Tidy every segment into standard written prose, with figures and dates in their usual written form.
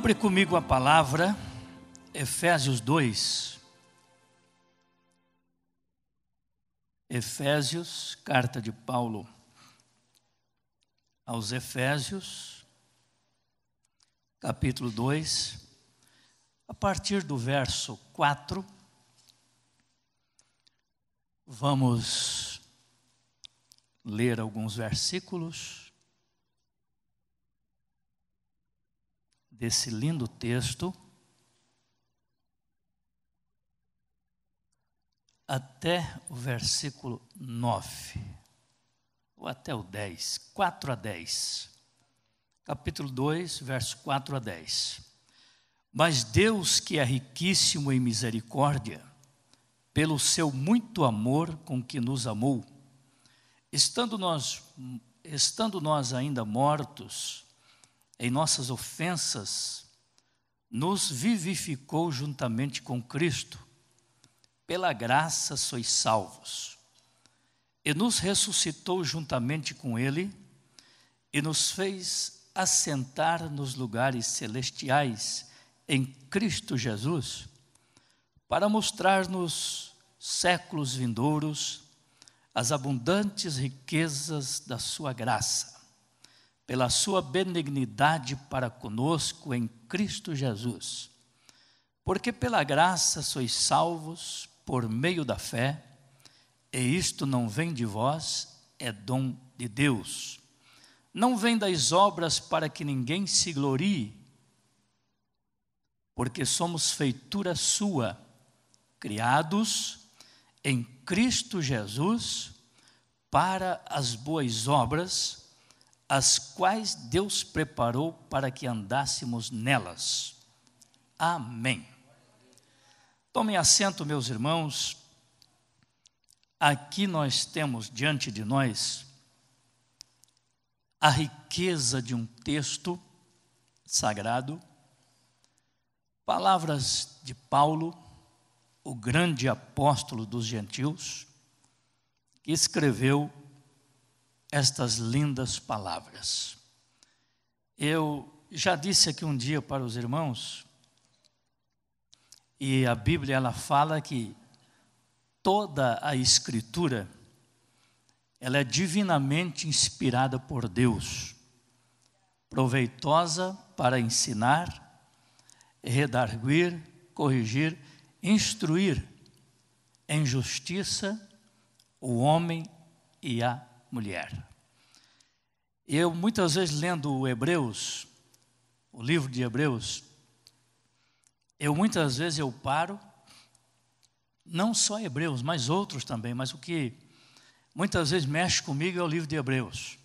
Abre comigo a palavra, Efésios 2. Efésios, carta de Paulo aos Efésios, capítulo 2, a partir do verso 4, vamos ler alguns versículos desse lindo texto, até o versículo 9, ou até o 10, 4 a 10. Capítulo 2, verso 4 a 10. Mas Deus, que é riquíssimo em misericórdia, pelo seu muito amor com que nos amou, estando nós ainda mortos em nossas ofensas, nos vivificou juntamente com Cristo. Pela graça sois salvos. E nos ressuscitou juntamente com Ele, e nos fez assentar nos lugares celestiais em Cristo Jesus, para mostrar-nos séculos vindouros as abundantes riquezas da sua graça, pela sua benignidade para conosco em Cristo Jesus. Porque pela graça sois salvos por meio da fé, e isto não vem de vós, é dom de Deus. Não vem das obras para que ninguém se glorie, porque somos feitura sua, criados em Cristo Jesus para as boas obras, as quais Deus preparou para que andássemos nelas. Amém. Tomem assento, meus irmãos. Aqui nós temos diante de nós a riqueza de um texto sagrado, palavras de Paulo, o grande apóstolo dos gentios, que escreveu estas lindas palavras. Eu já disse aqui um dia para os irmãos, e a Bíblia ela fala que toda a Escritura ela é divinamente inspirada por Deus, proveitosa para ensinar, redarguir, corrigir, instruir em justiça o homem e a mulher. Eu muitas vezes lendo o Hebreus, o livro de Hebreus, muitas vezes eu paro, não só Hebreus, mas outros também, mas o que muitas vezes mexe comigo é o livro de Hebreus.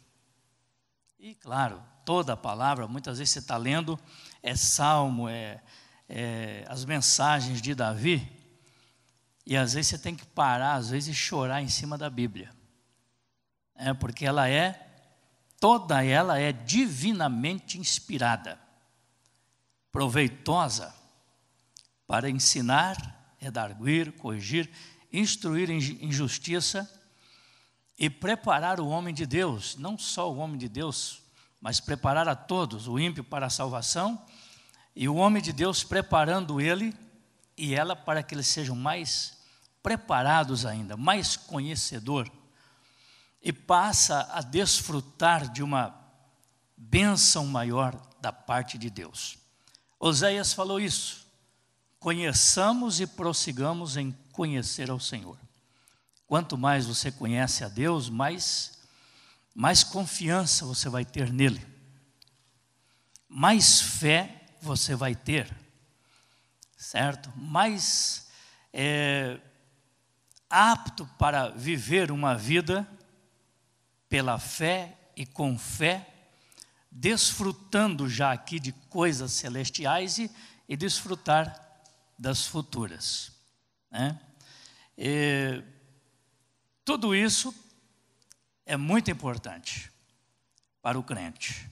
E claro, toda a palavra, muitas vezes você está lendo, é Salmo, as mensagens de Davi, e às vezes você tem que parar, às vezes, e chorar em cima da Bíblia. Porque toda ela é divinamente inspirada, proveitosa para ensinar, redarguir, corrigir, instruir em justiça e preparar o homem de Deus, não só o homem de Deus, mas preparar a todos, o ímpio para a salvação e o homem de Deus preparando ele e ela para que eles sejam mais preparados ainda, mais conhecedor, e passa a desfrutar de uma bênção maior da parte de Deus. Oséias falou isso: conheçamos e prossigamos em conhecer ao Senhor. Quanto mais você conhece a Deus, mais confiança você vai ter nele, mais fé você vai ter, certo? Mais apto para viver uma vida pela fé e com fé, desfrutando já aqui de coisas celestiais e desfrutar das futuras, né? Tudo isso é muito importante para o crente.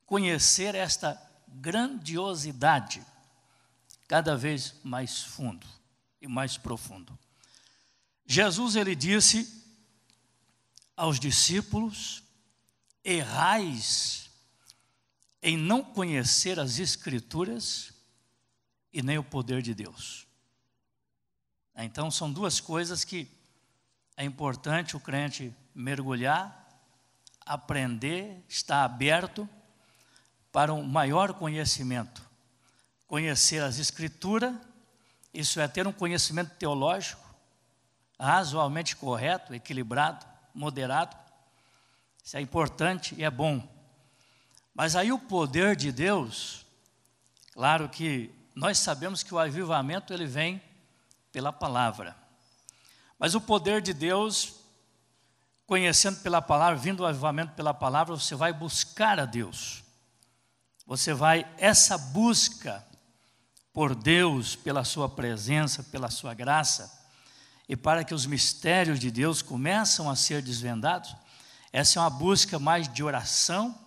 Conhecer esta grandiosidade cada vez mais fundo e mais profundo. Jesus, ele disse aos discípulos: errais em não conhecer as Escrituras e nem o poder de Deus. Então, são duas coisas que é importante o crente mergulhar, aprender, estar aberto para um maior conhecimento. Conhecer as Escrituras, isso é ter um conhecimento teológico razoavelmente correto, equilibrado, moderado. Isso é importante e é bom. Mas aí o poder de Deus, claro que nós sabemos que o avivamento ele vem pela palavra. Mas o poder de Deus, conhecendo pela palavra, vindo o avivamento pela palavra, você vai buscar a Deus. Essa busca por Deus, pela sua presença, pela sua graça, e para que os mistérios de Deus começam a ser desvendados, essa é uma busca mais de oração,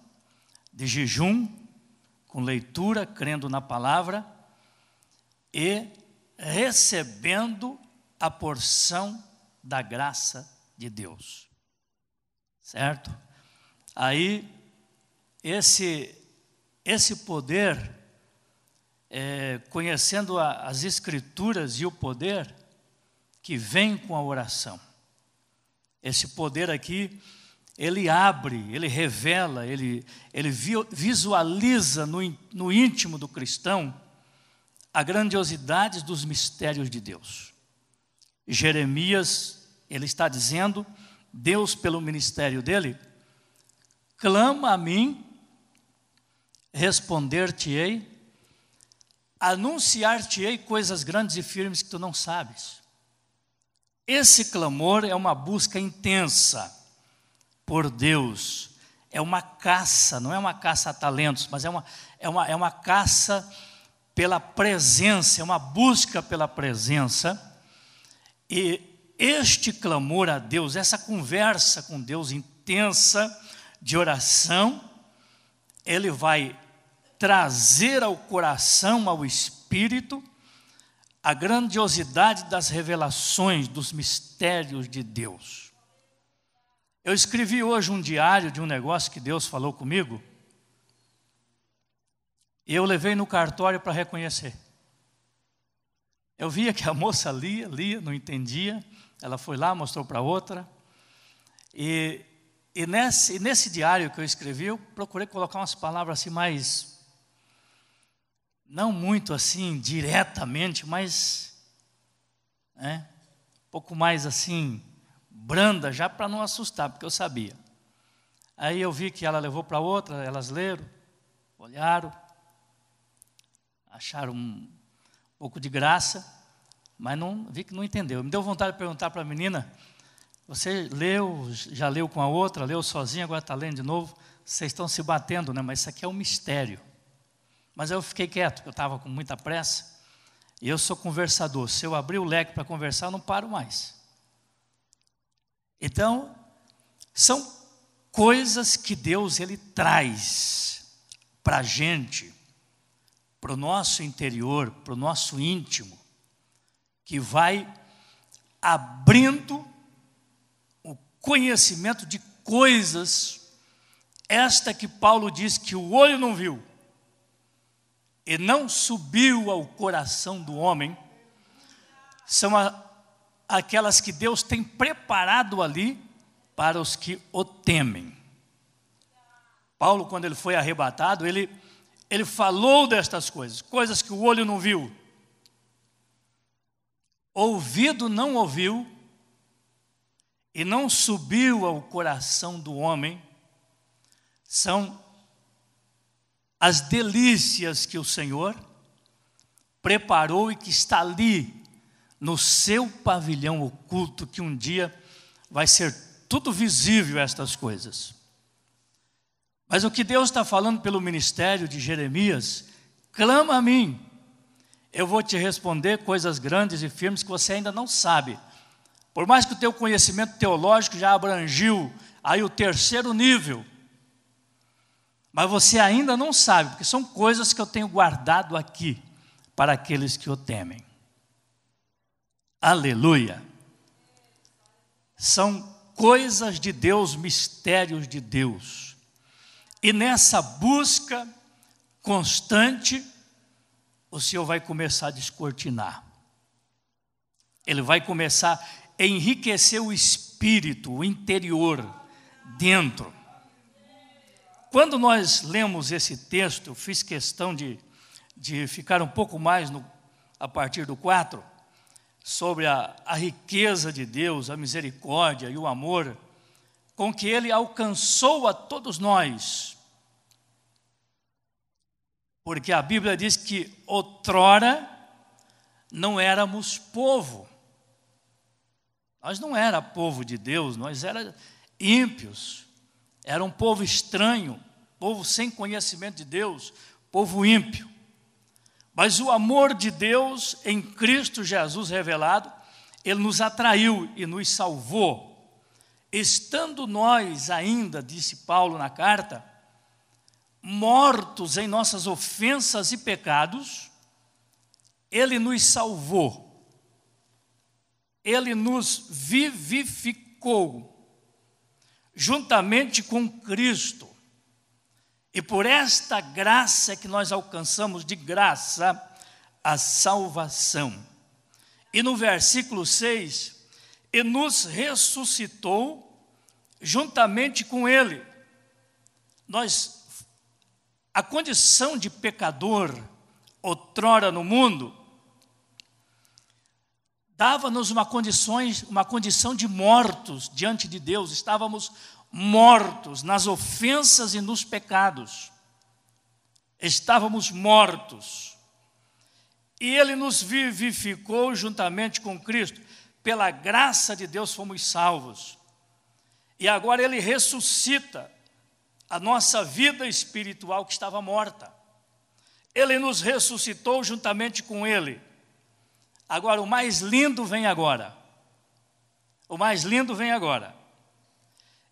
de jejum, com leitura, crendo na palavra e recebendo a porção da graça de Deus. Certo? Aí, esse poder, conhecendo as Escrituras e o poder que vem com a oração. Esse poder aqui, ele abre, ele revela, ele visualiza no íntimo do cristão a grandiosidade dos mistérios de Deus. Jeremias, ele está dizendo, Deus pelo ministério dele, clama a mim, responder-te-ei, anunciar-te-ei coisas grandes e firmes que tu não sabes. Esse clamor é uma busca intensa por Deus, é uma caça, não é uma caça a talentos, mas é uma caça pela presença, é uma busca pela presença. E este clamor a Deus, essa conversa com Deus intensa de oração, ele vai trazer ao coração, ao espírito, a grandiosidade das revelações, dos mistérios de Deus. Eu escrevi hoje um diário de um negócio que Deus falou comigo, e eu levei no cartório para reconhecer. Eu via que a moça lia, não entendia, ela foi lá, mostrou para outra, e nesse diário que eu escrevi, eu procurei colocar umas palavras assim mais, não muito assim diretamente, mas um pouco mais assim, branda, já para não assustar, porque eu sabia. Aí eu vi que ela levou para outra, elas leram, olharam, acharam um pouco de graça, mas vi que não entendeu. Me deu vontade de perguntar para a menina, você já leu com a outra, leu sozinha, agora está lendo de novo, vocês estão se batendo, né? Mas isso aqui é um mistério. Mas eu fiquei quieto, porque eu estava com muita pressa, e eu sou conversador, se eu abrir o leque para conversar, eu não paro mais. Então, são coisas que Deus ele traz para a gente, para o nosso interior, para o nosso íntimo, que vai abrindo o conhecimento de coisas, esta que Paulo diz que o olho não viu, e não subiu ao coração do homem, são aquelas que Deus tem preparado ali para os que o temem. Paulo, quando ele foi arrebatado, ele falou destas coisas que o olho não viu, ouvido não ouviu, e não subiu ao coração do homem, são as delícias que o Senhor preparou e que está ali no seu pavilhão oculto, que um dia vai ser tudo visível estas coisas. Mas o que Deus está falando pelo ministério de Jeremias, clama a mim, eu vou te responder coisas grandes e firmes que você ainda não sabe. Por mais que o teu conhecimento teológico já abrangiu aí o terceiro nível, mas você ainda não sabe, porque são coisas que eu tenho guardado aqui para aqueles que o temem. Aleluia! São coisas de Deus, mistérios de Deus. E nessa busca constante, o Senhor vai começar a descortinar. Ele vai começar a enriquecer o espírito, o interior, dentro. Quando nós lemos esse texto, eu fiz questão de ficar um pouco mais a partir do 4, sobre a riqueza de Deus, a misericórdia e o amor, com que Ele alcançou a todos nós. Porque a Bíblia diz que outrora não éramos povo. Nós não era povo de Deus, nós era ímpios. Era um povo estranho, povo sem conhecimento de Deus, povo ímpio. Mas o amor de Deus em Cristo Jesus revelado, Ele nos atraiu e nos salvou. Estando nós ainda, disse Paulo na carta, mortos em nossas ofensas e pecados, Ele nos salvou. Ele nos vivificou, juntamente com Cristo. E por esta graça que nós alcançamos, de graça, a salvação. E no versículo 6, e nos ressuscitou juntamente com Ele. A condição de pecador, outrora no mundo, dava-nos uma condição de mortos diante de Deus. Estávamos mortos nas ofensas e nos pecados. Estávamos mortos. E Ele nos vivificou juntamente com Cristo. Pela graça de Deus fomos salvos. E agora Ele ressuscita a nossa vida espiritual que estava morta. Ele nos ressuscitou juntamente com Ele. Agora, o mais lindo vem agora. O mais lindo vem agora.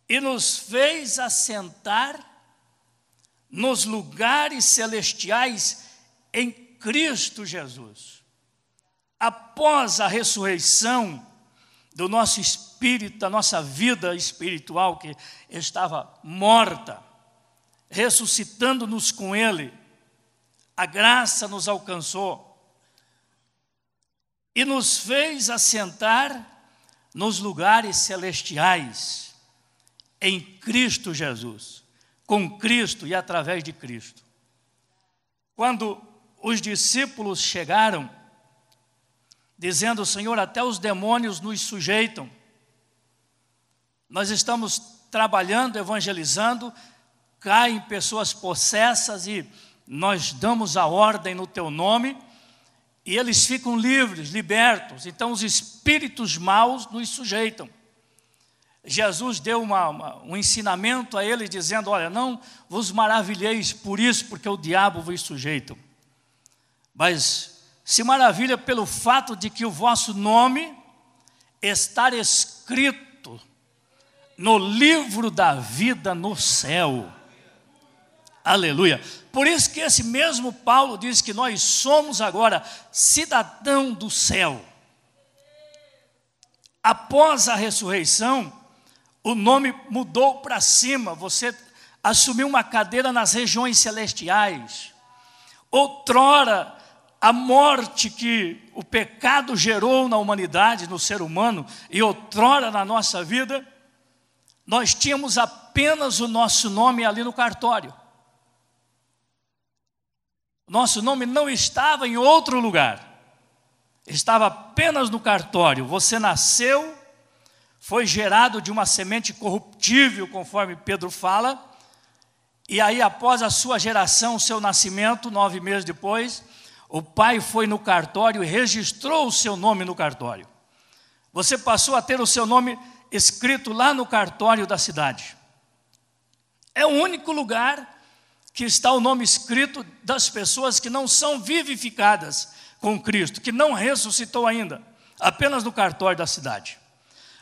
E nos fez assentar nos lugares celestiais em Cristo Jesus. Após a ressurreição do nosso espírito, da nossa vida espiritual que estava morta, ressuscitando-nos com Ele, a graça nos alcançou e nos fez assentar nos lugares celestiais em Cristo Jesus, com Cristo e através de Cristo. Quando os discípulos chegaram, dizendo: Senhor, até os demônios nos sujeitam. Nós estamos trabalhando, evangelizando, caem pessoas possessas e nós damos a ordem no Teu nome e eles ficam livres, libertos. Então os espíritos maus nos sujeitam. Jesus deu um ensinamento a eles dizendo: olha, não vos maravilheis por isso, porque o diabo vos sujeita. Mas se maravilha pelo fato de que o vosso nome está escrito no livro da vida no céu. Aleluia. Por isso que esse mesmo Paulo diz que nós somos agora cidadão do céu. Após a ressurreição, o nome mudou para cima. Você assumiu uma cadeira nas regiões celestiais. Outrora, a morte que o pecado gerou na humanidade, no ser humano, e outrora na nossa vida, nós tínhamos apenas o nosso nome ali no cartório. Nosso nome não estava em outro lugar, estava apenas no cartório. Você nasceu, foi gerado de uma semente corruptível, conforme Pedro fala, e aí após a sua geração, o seu nascimento, 9 meses depois, o pai foi no cartório e registrou o seu nome no cartório. Você passou a ter o seu nome escrito lá no cartório da cidade. É o único lugar que está o nome escrito das pessoas que não são vivificadas com Cristo, que não ressuscitou ainda, apenas no cartório da cidade.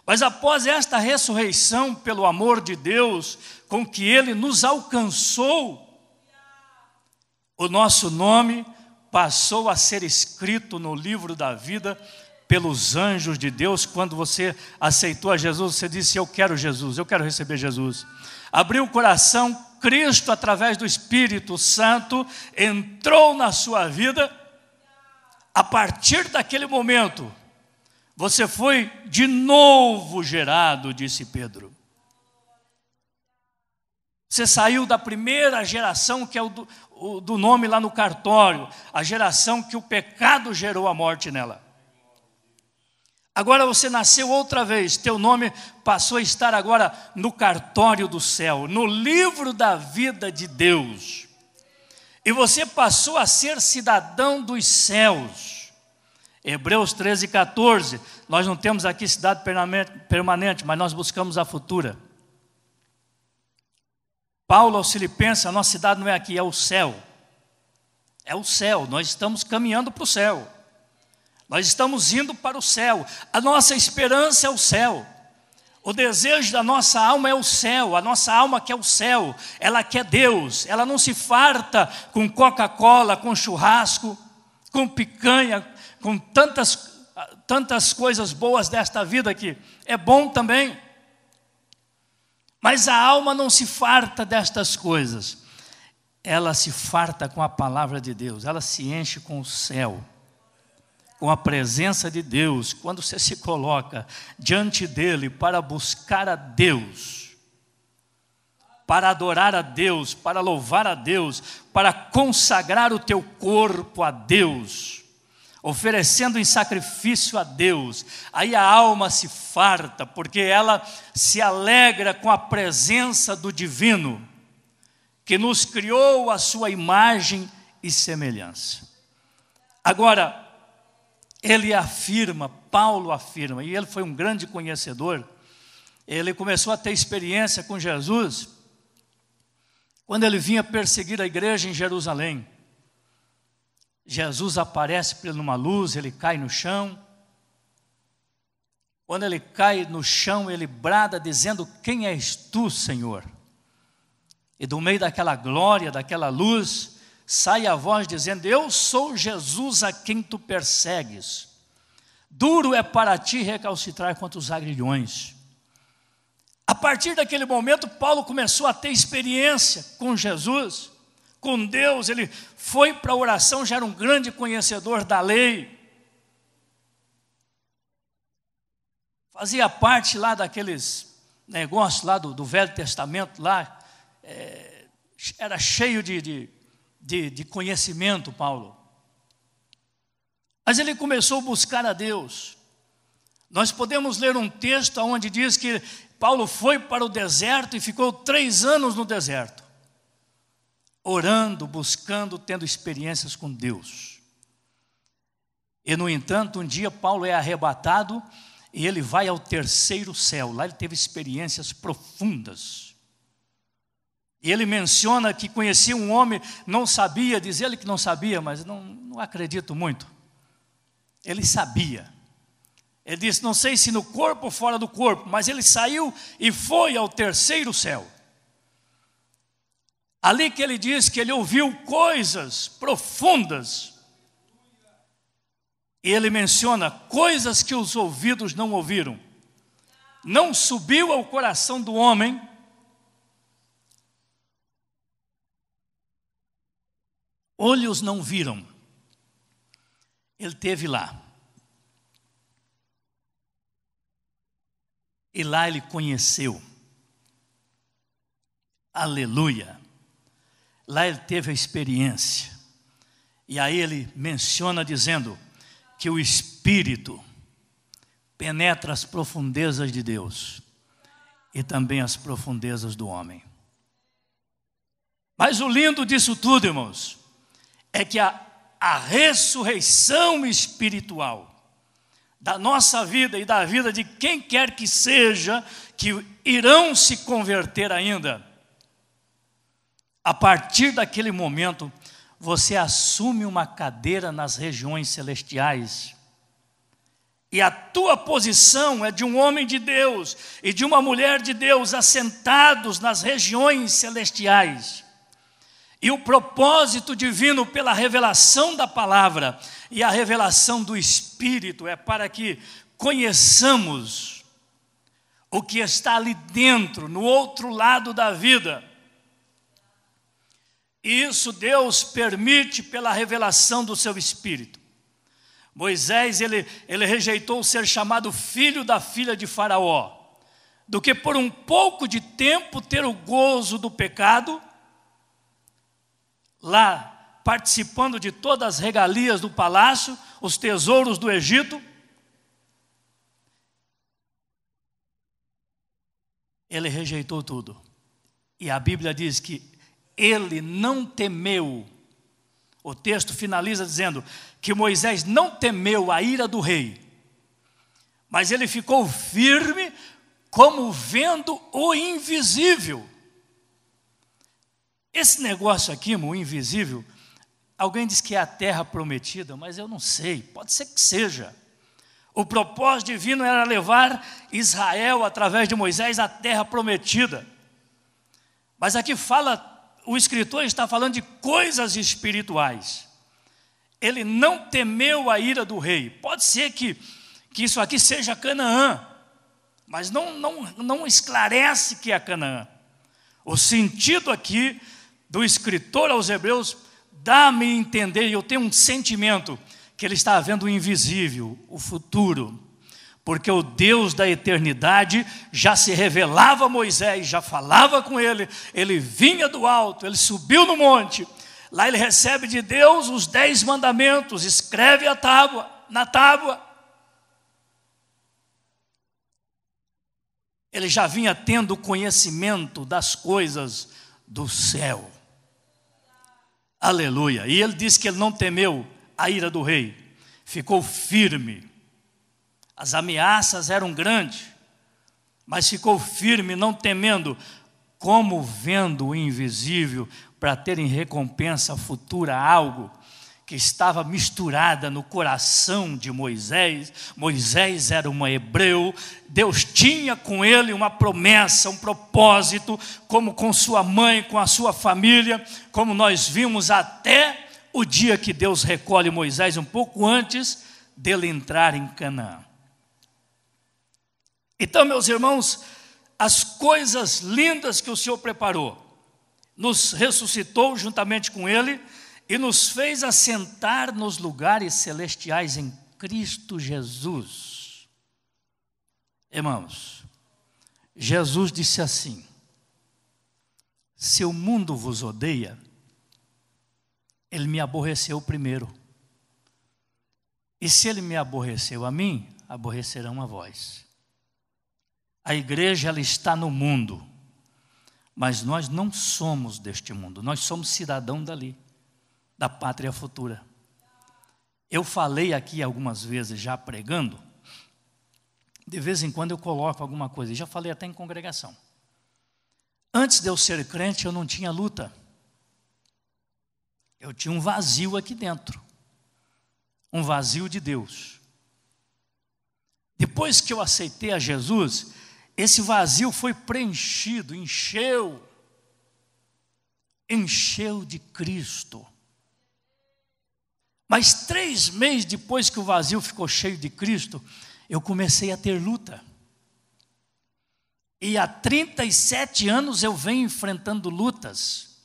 Mas após esta ressurreição, pelo amor de Deus, com que Ele nos alcançou, o nosso nome passou a ser escrito no livro da vida pelos anjos de Deus. Quando você aceitou a Jesus, você disse: eu quero Jesus, eu quero receber Jesus. Abriu o coração, Cristo, através do Espírito Santo, entrou na sua vida, a partir daquele momento, você foi de novo gerado, disse Pedro. Você saiu da primeira geração, que é o do nome lá no cartório, a geração que o pecado gerou a morte nela. Agora você nasceu outra vez, teu nome passou a estar agora no cartório do céu, no livro da vida de Deus. E você passou a ser cidadão dos céus. Hebreus 13, 14, nós não temos aqui cidade permanente, mas nós buscamos a futura. Paulo aos Filipenses, a nossa cidade não é aqui, é o céu. É o céu, nós estamos caminhando para o céu. Nós estamos indo para o céu. A nossa esperança é o céu. O desejo da nossa alma é o céu. A nossa alma quer o céu. Ela quer Deus. Ela não se farta com Coca-Cola, com churrasco, com picanha, com tantas coisas boas desta vida aqui. É bom também. Mas a alma não se farta destas coisas. Ela se farta com a palavra de Deus. Ela se enche com o céu, com a presença de Deus. Quando você se coloca diante dele para buscar a Deus, para adorar a Deus, para louvar a Deus, para consagrar o teu corpo a Deus, oferecendo em sacrifício a Deus, aí a alma se farta, porque ela se alegra com a presença do divino, que nos criou a sua imagem e semelhança. Agora, ele afirma, Paulo afirma, e ele foi um grande conhecedor, ele começou a ter experiência com Jesus, quando ele vinha perseguir a igreja em Jerusalém. Jesus aparece para ele numa luz, ele cai no chão. Quando ele cai no chão, ele brada dizendo: quem és tu, Senhor? E do meio daquela glória, daquela luz, sai a voz dizendo: eu sou Jesus a quem tu persegues. Duro é para ti recalcitrar contra os agrilhões. A partir daquele momento, Paulo começou a ter experiência com Jesus, com Deus. Ele foi para a oração, já era um grande conhecedor da lei. Fazia parte lá daqueles negócios lá do Velho Testamento, lá, era cheio de conhecimento, Paulo. Mas ele começou a buscar a Deus. Nós podemos ler um texto onde diz que Paulo foi para o deserto e ficou 3 anos no deserto, orando, buscando, tendo experiências com Deus. E no entanto, um dia Paulo é arrebatado e ele vai ao 3º céu. Lá ele teve experiências profundas. E ele menciona que conhecia um homem, não sabia, diz ele que não sabia, mas não acredito muito. Ele sabia. Ele disse, não sei se no corpo ou fora do corpo, mas ele saiu e foi ao 3º céu. Ali que ele diz que ele ouviu coisas profundas. E ele menciona coisas que os ouvidos não ouviram. Não subiu ao coração do homem. Olhos não viram. Ele esteve lá. E lá ele conheceu. Aleluia. Lá ele teve a experiência. E aí ele menciona dizendo que o Espírito penetra as profundezas de Deus e também as profundezas do homem. Mas o lindo disso tudo, irmãos, é que a ressurreição espiritual da nossa vida e da vida de quem quer que seja, que irão se converter ainda, a partir daquele momento, você assume uma cadeira nas regiões celestiais. E a tua posição é de um homem de Deus e de uma mulher de Deus assentados nas regiões celestiais. E o propósito divino pela revelação da palavra e a revelação do Espírito é para que conheçamos o que está ali dentro, no outro lado da vida. E isso Deus permite pela revelação do seu Espírito. Moisés, ele rejeitou ser chamado filho da filha de Faraó, do que por um pouco de tempo ter o gozo do pecado, lá participando de todas as regalias do palácio, os tesouros do Egito. Ele rejeitou tudo. E a Bíblia diz que ele não temeu. O texto finaliza dizendo que Moisés não temeu a ira do rei, mas ele ficou firme como vendo o invisível. Esse negócio aqui, o invisível, alguém diz que é a terra prometida, mas eu não sei, pode ser que seja. O propósito divino era levar Israel, através de Moisés, à terra prometida. Mas aqui o escritor está falando de coisas espirituais. Ele não temeu a ira do rei. Pode ser que isso aqui seja Canaã, mas não esclarece que é Canaã. O sentido aqui do escritor aos Hebreus dá-me a entender, e eu tenho um sentimento, que ele está vendo o invisível, o futuro, porque o Deus da eternidade já se revelava a Moisés, já falava com ele, ele vinha do alto, ele subiu no monte, lá ele recebe de Deus os 10 mandamentos, escreve na tábua. Ele já vinha tendo conhecimento das coisas do céu. Aleluia. E ele disse que ele não temeu a ira do rei, ficou firme. As ameaças eram grandes, mas ficou firme, não temendo, como vendo o invisível, para ter em recompensa futura algo que estava misturada no coração de Moisés. Moisés era um hebreu, Deus tinha com ele uma promessa, um propósito, como com sua mãe, com a sua família, como nós vimos até o dia que Deus recolhe Moisés, um pouco antes dele entrar em Canaã. Então, meus irmãos, as coisas lindas que o Senhor preparou, nos ressuscitou juntamente com ele, e nos fez assentar nos lugares celestiais em Cristo Jesus. Irmãos, Jesus disse assim: se o mundo vos odeia, ele me aborreceu primeiro. E se ele me aborreceu a mim, aborrecerão a vós. A igreja, ela está no mundo, mas nós não somos deste mundo, nós somos cidadão dali, da pátria futura. Eu falei aqui algumas vezes já pregando, de vez em quando eu coloco alguma coisa, já falei até em congregação. Antes de eu ser crente, eu não tinha luta. Eu tinha um vazio aqui dentro, um vazio de Deus. Depois que eu aceitei a Jesus, esse vazio foi preenchido, encheu de Cristo. Mas 3 meses depois que o vazio ficou cheio de Cristo, eu comecei a ter luta. E há 37 anos eu venho enfrentando lutas.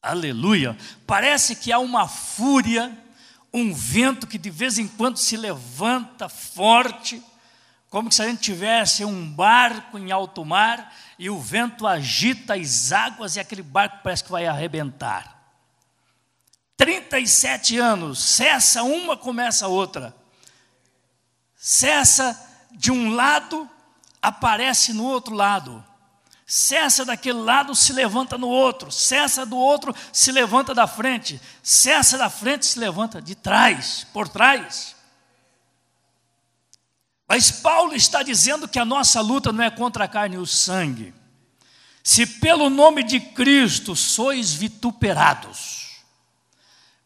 Aleluia. Parece que há uma fúria, um vento que de vez em quando se levanta forte, como se a gente tivesse um barco em alto mar e o vento agita as águas e aquele barco parece que vai arrebentar. 37 anos, cessa uma, começa a outra. Cessa de um lado, aparece no outro lado. Cessa daquele lado, se levanta no outro. Cessa do outro, se levanta da frente. Cessa da frente, se levanta de trás, por trás. Mas Paulo está dizendo que a nossa luta não é contra a carne e o sangue. Se pelo nome de Cristo sois vituperados,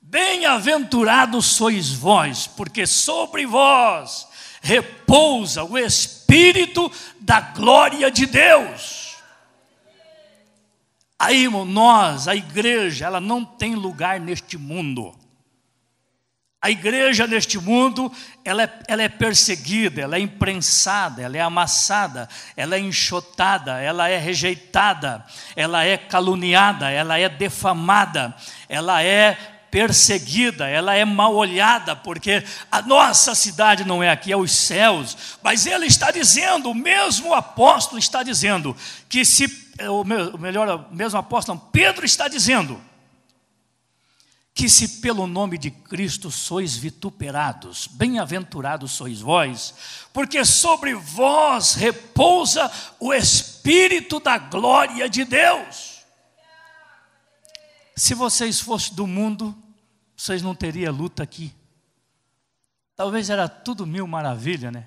bem-aventurados sois vós, porque sobre vós repousa o Espírito da glória de Deus. Aí, irmão, a igreja, ela não tem lugar neste mundo. A igreja neste mundo, ela é perseguida, ela é imprensada, ela é amassada, ela é enxotada, ela é rejeitada, ela é caluniada, ela é defamada, ela é perseguida, ela é mal olhada, porque a nossa cidade não é aqui, é os céus. Mas ele está dizendo, o mesmo apóstolo está dizendo, que o mesmo apóstolo, Pedro está dizendo, que se pelo nome de Cristo sois vituperados, bem-aventurados sois vós, porque sobre vós repousa o Espírito da glória de Deus. Se vocês fossem do mundo, vocês não teriam luta aqui. Talvez era tudo mil maravilha, né?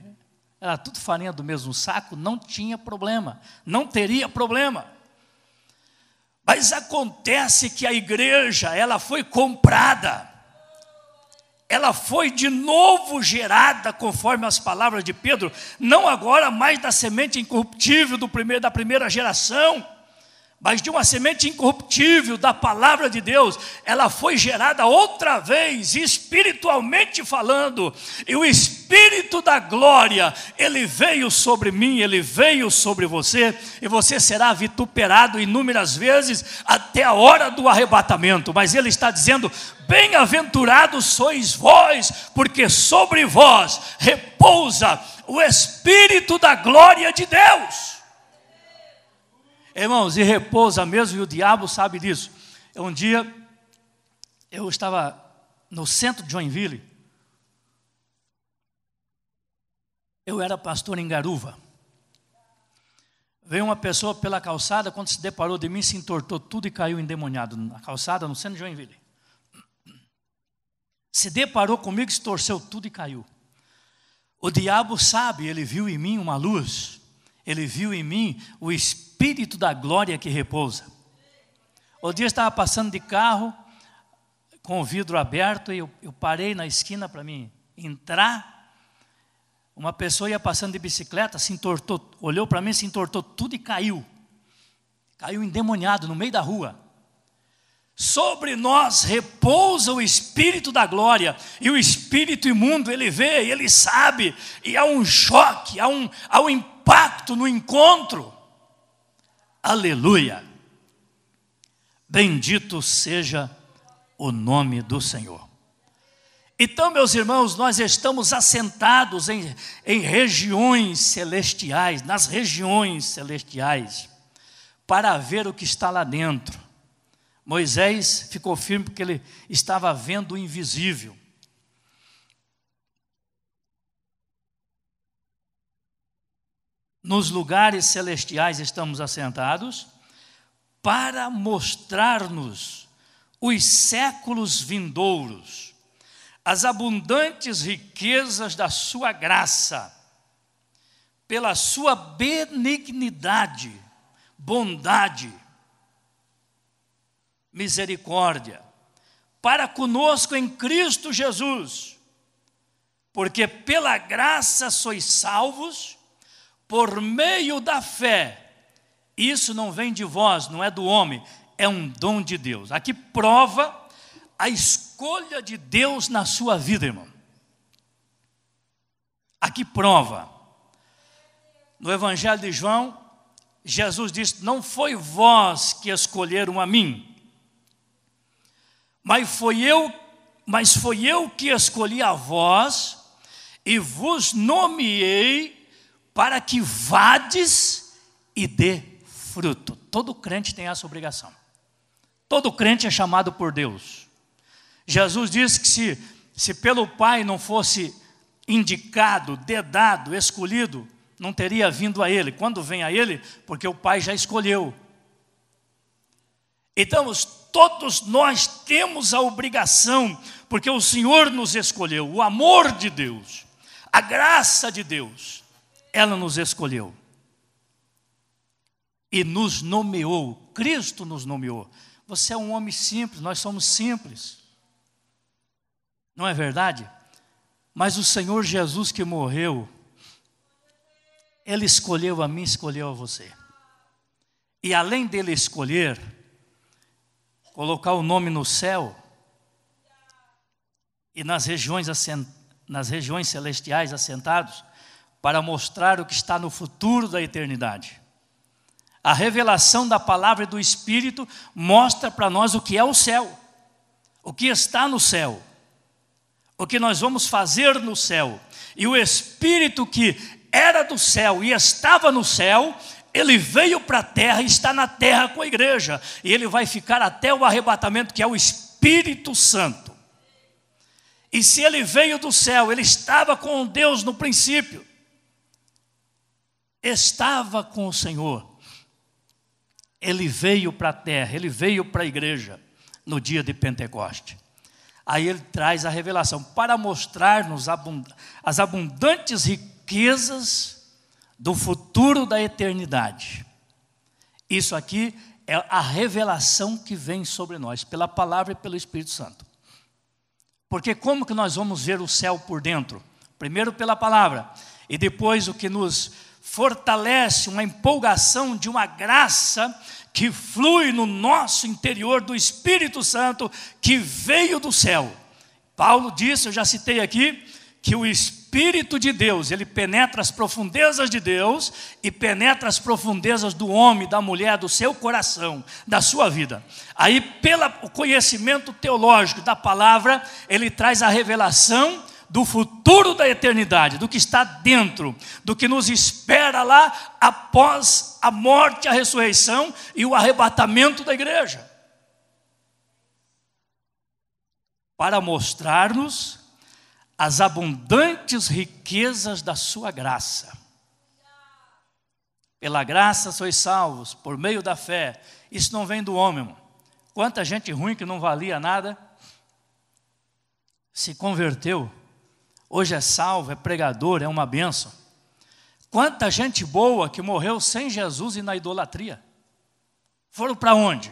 Era tudo farinha do mesmo saco, não tinha problema, não teria problema. Mas acontece que a igreja, ela foi comprada, ela foi de novo gerada, conforme as palavras de Pedro, não agora mais da semente incorruptível da primeira geração, mas de uma semente incorruptível da palavra de Deus. Ela foi gerada outra vez, espiritualmente falando, e o Espírito da glória, ele veio sobre mim, ele veio sobre você, e você será vituperado inúmeras vezes, até a hora do arrebatamento. Mas ele está dizendo, bem-aventurados sois vós, porque sobre vós repousa o Espírito da glória de Deus. Irmãos, e repousa mesmo, e o diabo sabe disso. Um dia, eu estava no centro de Joinville, eu era pastor em Garuva. Veio uma pessoa pela calçada, quando se deparou de mim, se entortou tudo e caiu endemoniado na calçada, no centro de Joinville. Se deparou comigo, se torceu tudo e caiu. O diabo sabe, ele viu em mim uma luz, ele viu em mim o Espírito da glória que repousa. O dia eu estava passando de carro, com o vidro aberto, e eu parei na esquina para mim entrar. Uma pessoa ia passando de bicicleta, se entortou, olhou para mim, se entortou tudo e caiu. Caiu endemoniado no meio da rua. Sobre nós repousa o Espírito da glória, e o espírito imundo, ele vê, ele sabe, e há um choque, há um impacto no encontro. Aleluia! Bendito seja o nome do Senhor. Então, meus irmãos, nós estamos assentados em regiões celestiais, nas regiões celestiais, para ver o que está lá dentro. Moisés ficou firme porque ele estava vendo o invisível. Nos lugares celestiais estamos assentados para mostrar-nos os séculos vindouros, as abundantes riquezas da sua graça, pela sua benignidade, bondade, misericórdia, para conosco em Cristo Jesus, porque pela graça sois salvos, por meio da fé. Isso não vem de vós, não é do homem, é um dom de Deus. Aqui prova a escolha de Deus na sua vida, irmão. Aqui prova. No Evangelho de João, Jesus disse, não foi vós que escolheram a mim, mas foi eu que escolhi a vós e vos nomeei para que vades e dê fruto. Todo crente tem essa obrigação. Todo crente é chamado por Deus. Jesus disse que se pelo Pai não fosse indicado, dedado, escolhido, não teria vindo a Ele. Quando vem a Ele, porque o Pai já escolheu. Então, todos nós temos a obrigação, porque o Senhor nos escolheu, o amor de Deus, a graça de Deus, ela nos escolheu. E nos nomeou, Cristo nos nomeou. Você é um homem simples, nós somos simples. Não é verdade? Mas o Senhor Jesus que morreu, Ele escolheu a mim, escolheu a você. E além dele escolher, colocar o nome no céu, e nas regiões celestiais assentados, para mostrar o que está no futuro da eternidade. A revelação da palavra e do Espírito mostra para nós o que é o céu, o que está no céu, o que nós vamos fazer no céu. E o Espírito que era do céu e estava no céu, ele veio para a terra e está na terra com a igreja. E ele vai ficar até o arrebatamento, que é o Espírito Santo. E se ele veio do céu, ele estava com Deus no princípio, estava com o Senhor. Ele veio para a terra, ele veio para a igreja no dia de Pentecoste. Aí ele traz a revelação para mostrar-nos as abundantes riquezas do futuro da eternidade. Isso aqui é a revelação que vem sobre nós, pela palavra e pelo Espírito Santo. Porque como que nós vamos ver o céu por dentro? Primeiro pela palavra, e depois o que nos fortalece, uma empolgação de uma graça que flui no nosso interior do Espírito Santo que veio do céu. Paulo disse, eu já citei aqui, que o Espírito de Deus, ele penetra as profundezas de Deus e penetra as profundezas do homem, da mulher, do seu coração, da sua vida. Aí, pelo conhecimento teológico da palavra, ele traz a revelação do futuro da eternidade, do que está dentro, do que nos espera lá após a morte, a ressurreição e o arrebatamento da igreja. Para mostrar-nos as abundantes riquezas da sua graça. Pela graça sois salvos, por meio da fé. Isso não vem do homem, irmão. Quanta gente ruim que não valia nada se converteu. Hoje é salvo, é pregador, é uma bênção. Quanta gente boa que morreu sem Jesus e na idolatria. Foram para onde?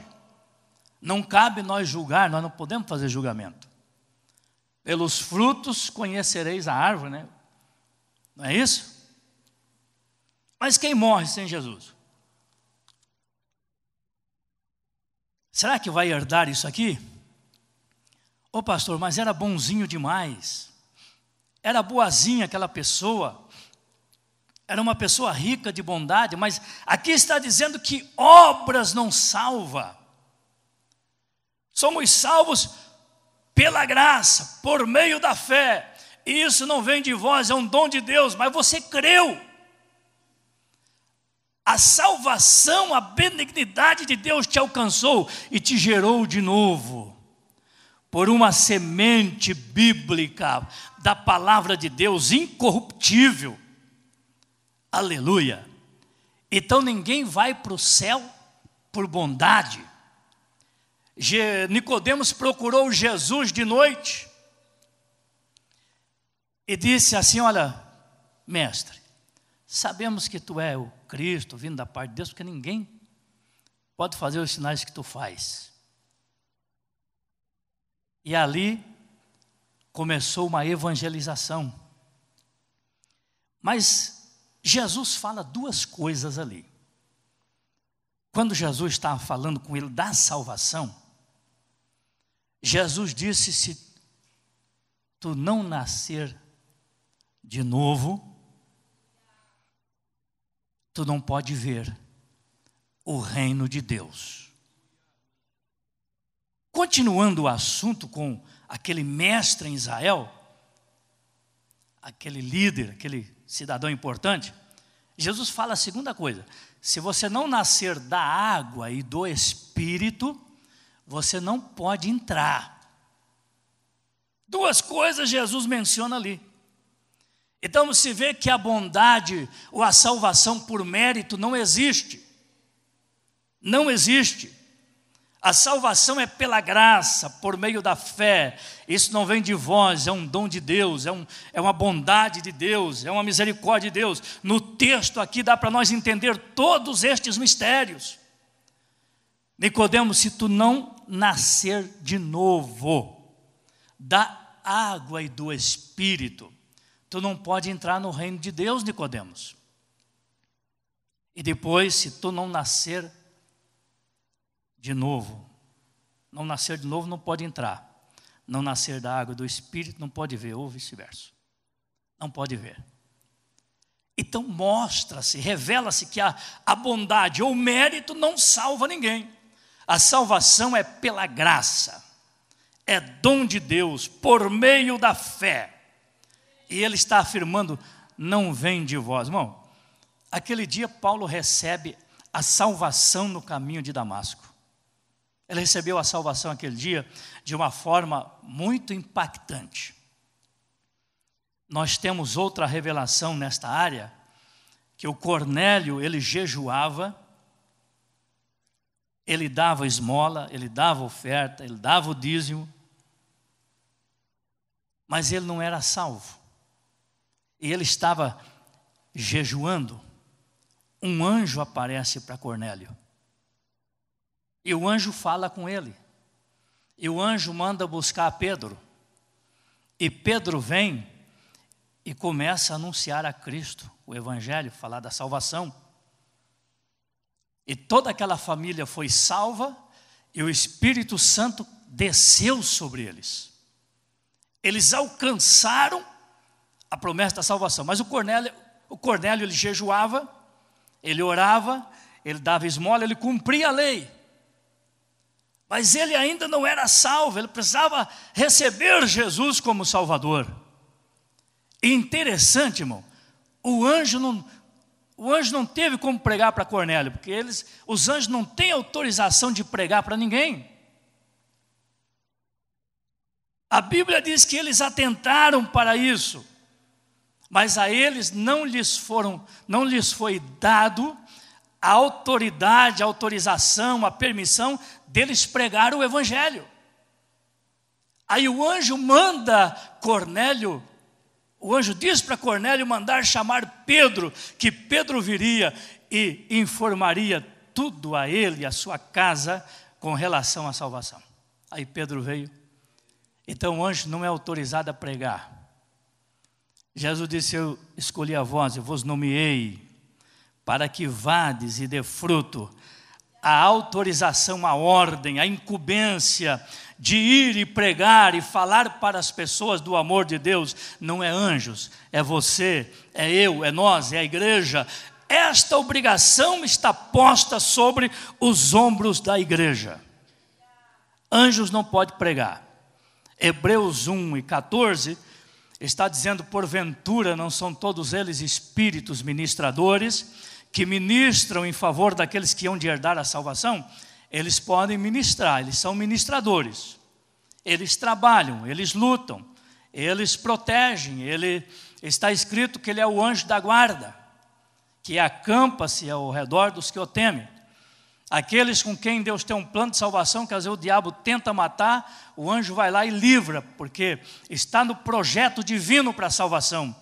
Não cabe nós julgar, nós não podemos fazer julgamento. Pelos frutos conhecereis a árvore, né? Não é isso? Mas quem morre sem Jesus? Será que vai herdar isso aqui? Ô pastor, mas era bonzinho demais. Era boazinha aquela pessoa. Era uma pessoa rica de bondade, mas aqui está dizendo que obras não salva. Somos salvos pela graça, por meio da fé. E isso não vem de vós, é um dom de Deus, mas você creu. A salvação, a benignidade de Deus te alcançou e te gerou de novo. Por uma semente bíblica da palavra de Deus incorruptível. Aleluia. Então ninguém vai para o céu por bondade. Nicodemos procurou Jesus de noite e disse assim: olha, mestre, sabemos que tu é o Cristo vindo da parte de Deus, porque ninguém pode fazer os sinais que tu faz. E ali começou uma evangelização. Mas Jesus fala duas coisas ali. Quando Jesus estava falando com ele da salvação, Jesus disse: se tu não nascer de novo, tu não pode ver o reino de Deus. Continuando o assunto com aquele mestre em Israel, aquele líder, aquele cidadão importante, Jesus fala a segunda coisa: se você não nascer da água e do Espírito, você não pode entrar. Duas coisas Jesus menciona ali. Então se vê que a bondade ou a salvação por mérito não existe. Não existe. A salvação é pela graça, por meio da fé. Isso não vem de vós, é um dom de Deus, é uma bondade de Deus, é uma misericórdia de Deus. No texto aqui dá para nós entender todos estes mistérios. Nicodemos, se tu não nascer de novo da água e do Espírito, tu não pode entrar no reino de Deus, Nicodemos. E depois, se tu não nascer de novo, não pode entrar não nascer da água e do Espírito não pode ver, ou vice-versa. Não pode ver. Então mostra-se, revela-se que a bondade ou o mérito não salva ninguém. A salvação é pela graça. É dom de Deus, por meio da fé. E ele está afirmando, não vem de vós. Irmão, aquele dia Paulo recebe a salvação no caminho de Damasco. Ele recebeu a salvação aquele dia de uma forma muito impactante. Nós temos outra revelação nesta área, que o Cornélio, ele jejuava, ele dava esmola, ele dava oferta, ele dava o dízimo, mas ele não era salvo. E ele estava jejuando. Um anjo aparece para Cornélio. E o anjo fala com ele. E o anjo manda buscar Pedro. E Pedro vem e começa a anunciar a Cristo, o Evangelho, falar da salvação. E toda aquela família foi salva e o Espírito Santo desceu sobre eles. Eles alcançaram a promessa da salvação. Mas o Cornélio ele jejuava, ele orava, ele dava esmola, ele cumpria a lei. Mas ele ainda não era salvo, ele precisava receber Jesus como Salvador. E interessante, irmão, o anjo não teve como pregar para Cornélio, porque os anjos não têm autorização de pregar para ninguém. A Bíblia diz que eles atentaram para isso, mas a eles não lhes foi dado a autoridade, a autorização, a permissão deles pregar o Evangelho. Aí o anjo manda Cornélio, o anjo diz para Cornélio mandar chamar Pedro, que Pedro viria e informaria tudo a ele e a sua casa com relação à salvação. Aí Pedro veio. Então o anjo não é autorizado a pregar. Jesus disse, eu escolhi a vós, eu vos nomeei, para que vades e dê fruto. A autorização, a ordem, a incumbência de ir e pregar e falar para as pessoas do amor de Deus, não é anjos, é você, é eu, é nós, é a igreja. Esta obrigação está posta sobre os ombros da igreja. Anjos não podem pregar. Hebreus 1:14 está dizendo, porventura não são todos eles espíritos ministradores, que ministram em favor daqueles que hão de herdar a salvação? Eles podem ministrar, eles são ministradores. Eles trabalham, eles lutam, eles protegem. Está escrito que ele é o anjo da guarda, que acampa-se ao redor dos que o temem. Aqueles com quem Deus tem um plano de salvação, que às vezes o diabo tenta matar, o anjo vai lá e livra, porque está no projeto divino para a salvação.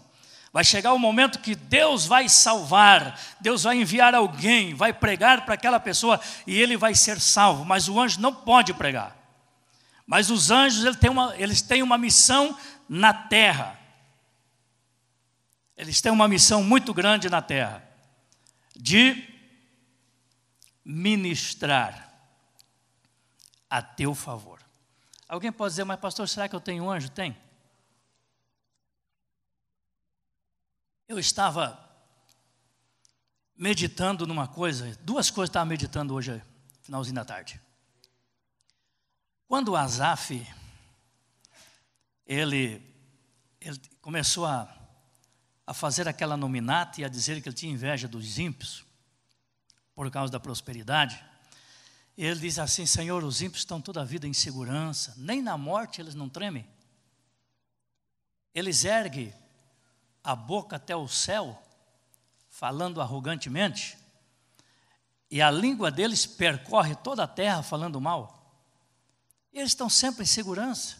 Vai chegar o momento que Deus vai salvar, Deus vai enviar alguém, vai pregar para aquela pessoa e ele vai ser salvo, mas o anjo não pode pregar. Mas os anjos eles têm uma missão na terra. Eles têm uma missão muito grande na terra, de ministrar a teu favor. Alguém pode dizer, mas pastor, será que eu tenho um anjo? Tem. Eu estava meditando numa coisa, duas coisas eu estava meditando hoje, finalzinho da tarde. Quando o Asaf, ele começou a fazer aquela nominata e a dizer que ele tinha inveja dos ímpios, por causa da prosperidade, ele diz assim, Senhor, os ímpios estão toda a vida em segurança, nem na morte eles não tremem. Eles erguem a boca até o céu, falando arrogantemente, e a língua deles percorre toda a terra falando mal. E eles estão sempre em segurança.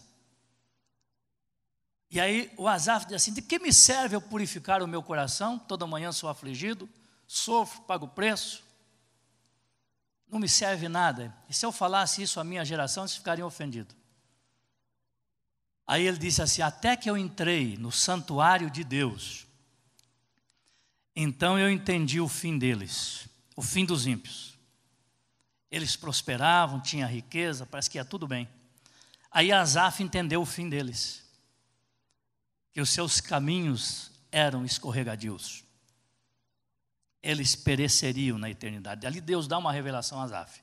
E aí o Asaf diz assim, de que me serve eu purificar o meu coração? Toda manhã sou afligido, sofro, pago o preço. Não me serve nada. E se eu falasse isso à minha geração, eles ficariam ofendidos. Aí ele disse assim, até que eu entrei no santuário de Deus, então eu entendi o fim deles, o fim dos ímpios. Eles prosperavam, tinham riqueza, parece que ia tudo bem. Aí Asaf entendeu o fim deles, que os seus caminhos eram escorregadios. Eles pereceriam na eternidade. Ali Deus dá uma revelação a Asaf.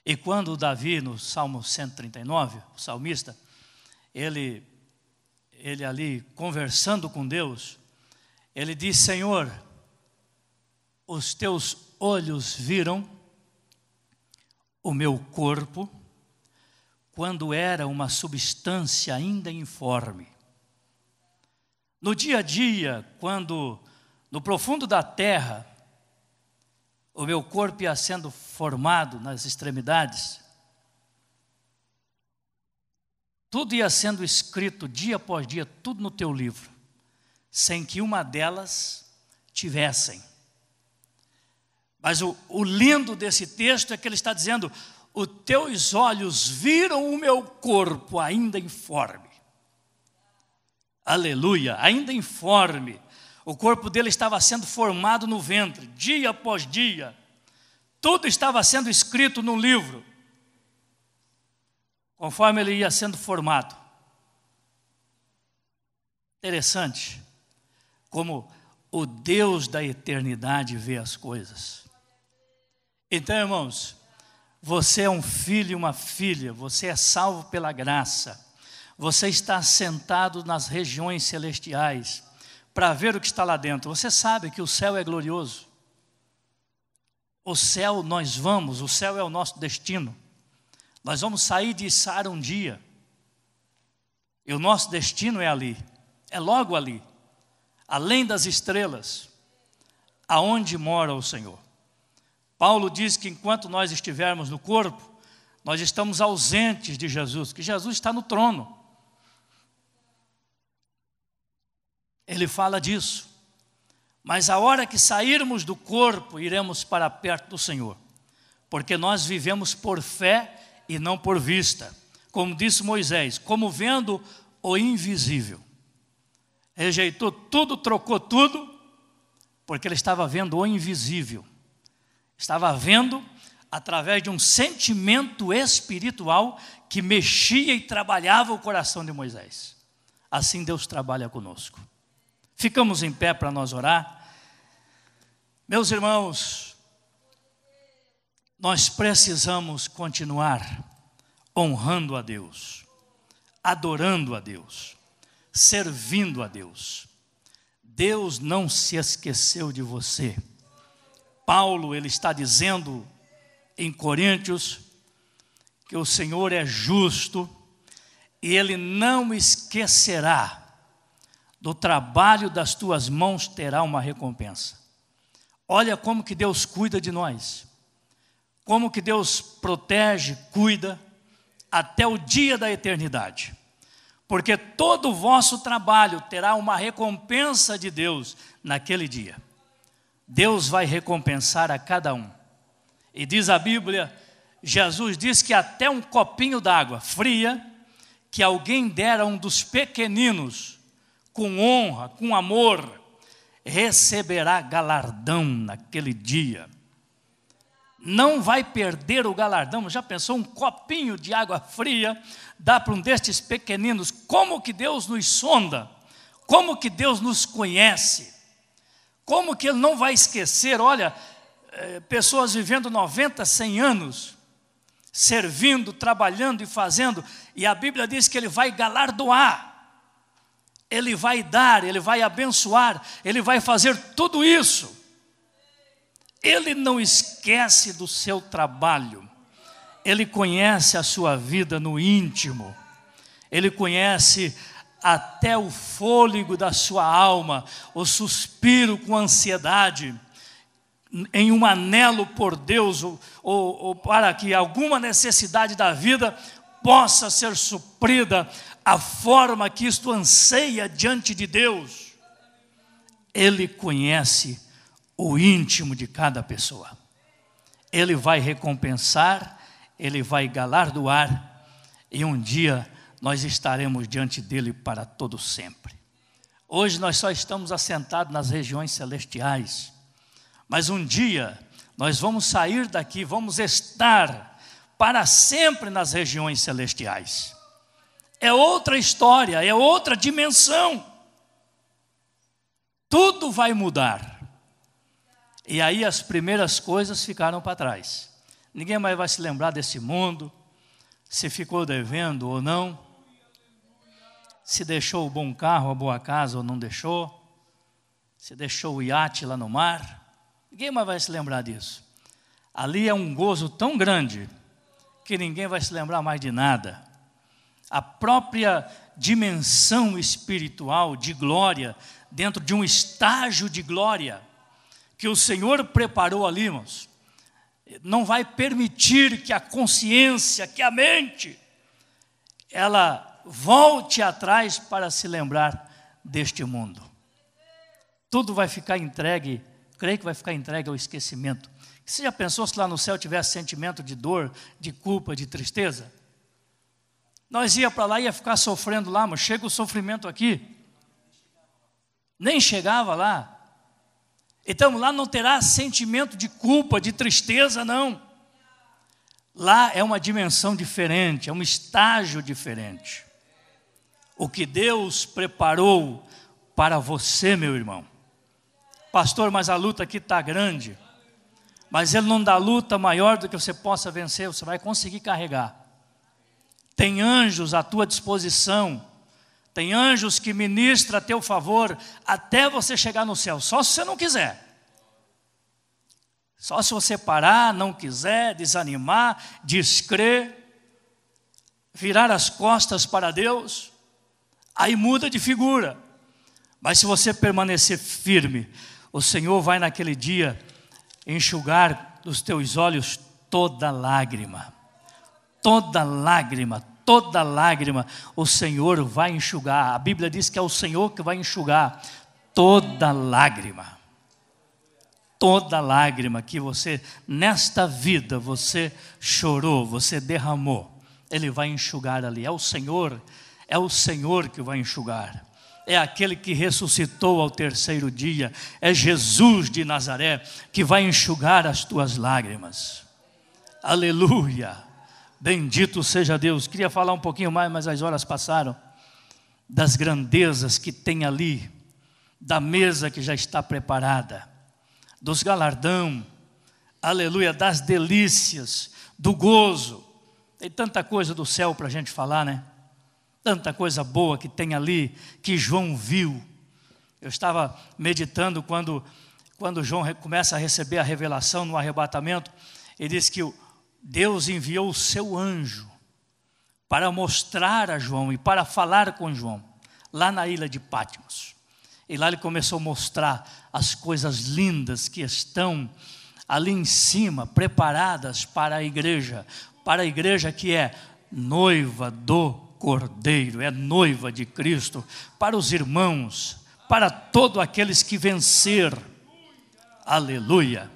E quando Davi, no Salmo 139, o salmista, ele ali conversando com Deus, ele diz: Senhor, os teus olhos viram o meu corpo quando era uma substância ainda informe. No dia a dia, quando no profundo da terra o meu corpo ia sendo formado nas extremidades, tudo ia sendo escrito dia após dia, tudo no teu livro, sem que uma delas tivessem. Mas o lindo desse texto é que ele está dizendo: os teus olhos viram o meu corpo ainda informe. Aleluia, ainda informe. O corpo dele estava sendo formado no ventre, dia após dia. Tudo estava sendo escrito no livro, conforme ele ia sendo formado. Interessante como o Deus da eternidade vê as coisas. Então, irmãos, você é um filho e uma filha, você é salvo pela graça, você está sentado nas regiões celestiais para ver o que está lá dentro. Você sabe que o céu é glorioso. O céu nós vamos, o céu é o nosso destino. Nós vamos sair de Sara um dia. E o nosso destino é ali, é logo ali, além das estrelas, aonde mora o Senhor. Paulo diz que enquanto nós estivermos no corpo, nós estamos ausentes de Jesus, que Jesus está no trono. Ele fala disso. Mas a hora que sairmos do corpo, iremos para perto do Senhor, porque nós vivemos por fé e não por vista. Como disse Moisés, como vendo o invisível. Rejeitou tudo, trocou tudo, porque ele estava vendo o invisível. Estava vendo através de um sentimento espiritual que mexia e trabalhava o coração de Moisés. Assim Deus trabalha conosco. Ficamos em pé para nós orar. Meus irmãos, nós precisamos continuar honrando a Deus, adorando a Deus, servindo a Deus. Deus não se esqueceu de você. Paulo, ele está dizendo em Coríntios que o Senhor é justo e Ele não esquecerá do trabalho das tuas mãos, terá uma recompensa. Olha como que Deus cuida de nós, como que Deus protege, cuida, até o dia da eternidade. Porque todo o vosso trabalho terá uma recompensa de Deus naquele dia. Deus vai recompensar a cada um. E diz a Bíblia, Jesus diz que até um copinho d'água fria, que alguém dera a um dos pequeninos, com honra, com amor, receberá galardão naquele dia. Não vai perder o galardão. Já pensou, um copinho de água fria, dá para um destes pequeninos? Como que Deus nos sonda? Como que Deus nos conhece? Como que Ele não vai esquecer? Olha, pessoas vivendo 90, 100 anos, servindo, trabalhando e fazendo, e a Bíblia diz que Ele vai galardoar. Ele vai dar, Ele vai abençoar, Ele vai fazer tudo isso. Ele não esquece do seu trabalho. Ele conhece a sua vida no íntimo. Ele conhece até o fôlego da sua alma, o suspiro com ansiedade, em um anelo por Deus, ou para que alguma necessidade da vida possa ser suprida, a forma que isto anseia diante de Deus. Ele conhece o íntimo de cada pessoa. Ele vai recompensar, Ele vai galardoar, e um dia nós estaremos diante dEle para todo sempre. Hoje nós só estamos assentados nas regiões celestiais, mas um dia nós vamos sair daqui, vamos estar para sempre nas regiões celestiais. é outra história, é outra dimensão. Tudo vai mudar. E aí as primeiras coisas ficaram para trás. Ninguém mais vai se lembrar desse mundo, se ficou devendo ou não, se deixou o bom carro, a boa casa ou não deixou, se deixou o iate lá no mar. Ninguém mais vai se lembrar disso. Ali é um gozo tão grande que ninguém vai se lembrar mais de nada. A própria dimensão espiritual de glória, dentro de um estágio de glória que o Senhor preparou ali, irmãos, não vai permitir que a consciência, que a mente, ela volte atrás para se lembrar deste mundo. Tudo vai ficar entregue, creio que vai ficar entregue ao esquecimento. Você já pensou se lá no céu tivesse sentimento de dor, de culpa, de tristeza? Nós ia para lá e ia ficar sofrendo lá, mas chega o sofrimento aqui. Nem chegava lá. Então lá não terá sentimento de culpa, de tristeza, não. Lá é uma dimensão diferente, é um estágio diferente. O que Deus preparou para você, meu irmão. Pastor, mas a luta aqui está grande. Mas Ele não dá luta maior do que você possa vencer, você vai conseguir carregar. Tem anjos à tua disposição. Tem anjos que ministram a teu favor até você chegar no céu. Só se você não quiser. Só se você parar, não quiser, desanimar, descrer, virar as costas para Deus, aí muda de figura. Mas se você permanecer firme, o Senhor vai naquele dia enxugar dos teus olhos toda lágrima. Toda lágrima, toda lágrima, o Senhor vai enxugar. A Bíblia diz que é o Senhor que vai enxugar toda lágrima. Toda lágrima que você, nesta vida, você chorou, você derramou, Ele vai enxugar ali. É o Senhor que vai enxugar. É aquele que ressuscitou ao terceiro dia. É Jesus de Nazaré que vai enxugar as tuas lágrimas. Aleluia. Bendito seja Deus. Queria falar um pouquinho mais, mas as horas passaram. Das grandezas que tem ali, da mesa que já está preparada, dos galardão, aleluia, das delícias, do gozo. Tem tanta coisa do céu para a gente falar, né? Tanta coisa boa que tem ali, que João viu. Eu estava meditando quando João começa a receber a revelação no arrebatamento. Ele diz que Deus enviou o seu anjo para mostrar a João e para falar com João, lá na ilha de Patmos. E lá ele começou a mostrar as coisas lindas que estão ali em cima, preparadas para a igreja que é noiva do Cordeiro, é noiva de Cristo, para os irmãos, para todos aqueles que vencer. Aleluia.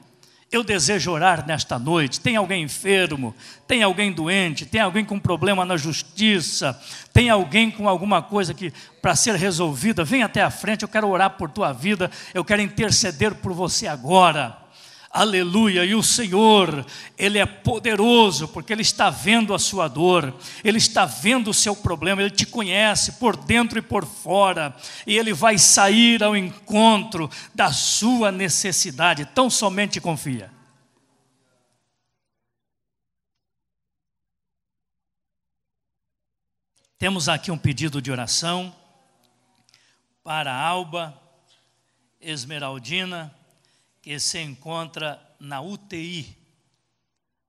Eu desejo orar nesta noite. Tem alguém enfermo, tem alguém doente, tem alguém com problema na justiça, tem alguém com alguma coisa que para ser resolvida, vem até a frente. Eu quero orar por tua vida, eu quero interceder por você agora. Aleluia. E o Senhor, Ele é poderoso, porque Ele está vendo a sua dor, Ele está vendo o seu problema, Ele te conhece por dentro e por fora, e Ele vai sair ao encontro da sua necessidade. Tão somente confia. Temos aqui um pedido de oração para a Alba Esmeraldina, que se encontra na UTI.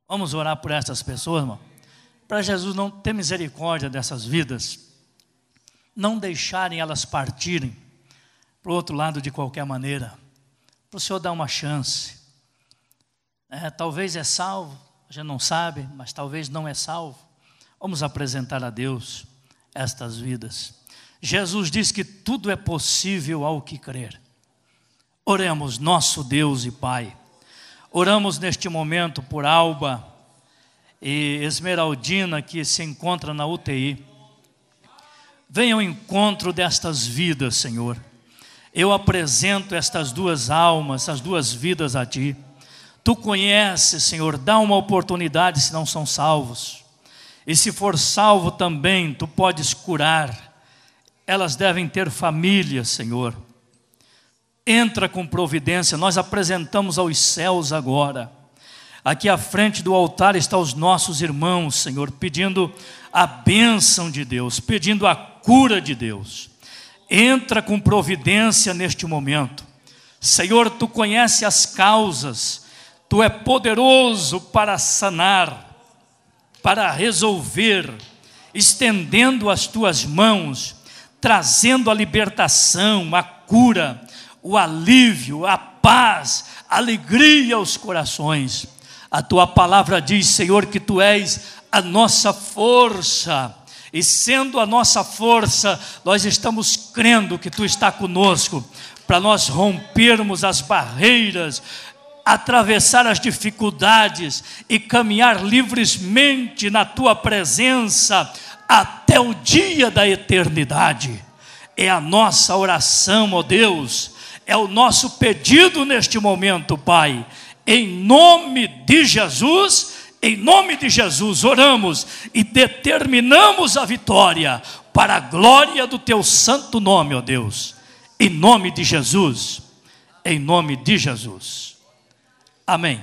Vamos orar por essas pessoas, irmão? Para Jesus não ter misericórdia dessas vidas, não deixarem elas partirem para o outro lado de qualquer maneira, para o Senhor dar uma chance. Talvez é salvo, a gente não sabe, mas talvez não é salvo. Vamos apresentar a Deus estas vidas. Jesus diz que tudo é possível ao que crer. Oremos, nosso Deus e Pai. Oramos neste momento por Alba e Esmeraldina, que se encontra na UTI. Venha ao encontro destas vidas, Senhor. Eu apresento estas duas almas, essas duas vidas a Ti. Tu conheces, Senhor, dá uma oportunidade se não são salvos. E se for salvo também, tu podes curar. Elas devem ter família, Senhor. Entra com providência. Nós apresentamos aos céus agora. Aqui à frente do altar estão os nossos irmãos, Senhor, pedindo a bênção de Deus, pedindo a cura de Deus. Entra com providência neste momento. Senhor, tu conheces as causas, tu é poderoso para sanar, para resolver, estendendo as tuas mãos, trazendo a libertação, a cura, o alívio, a paz, a alegria aos corações. A tua palavra diz, Senhor, que tu és a nossa força, e sendo a nossa força, nós estamos crendo que tu está conosco, para nós rompermos as barreiras, atravessar as dificuldades e caminhar livremente na tua presença até o dia da eternidade. É a nossa oração, ó Deus, é o nosso pedido neste momento, Pai. Em nome de Jesus oramos e determinamos a vitória para a glória do teu santo nome, ó Deus. Em nome de Jesus, em nome de Jesus. Amém.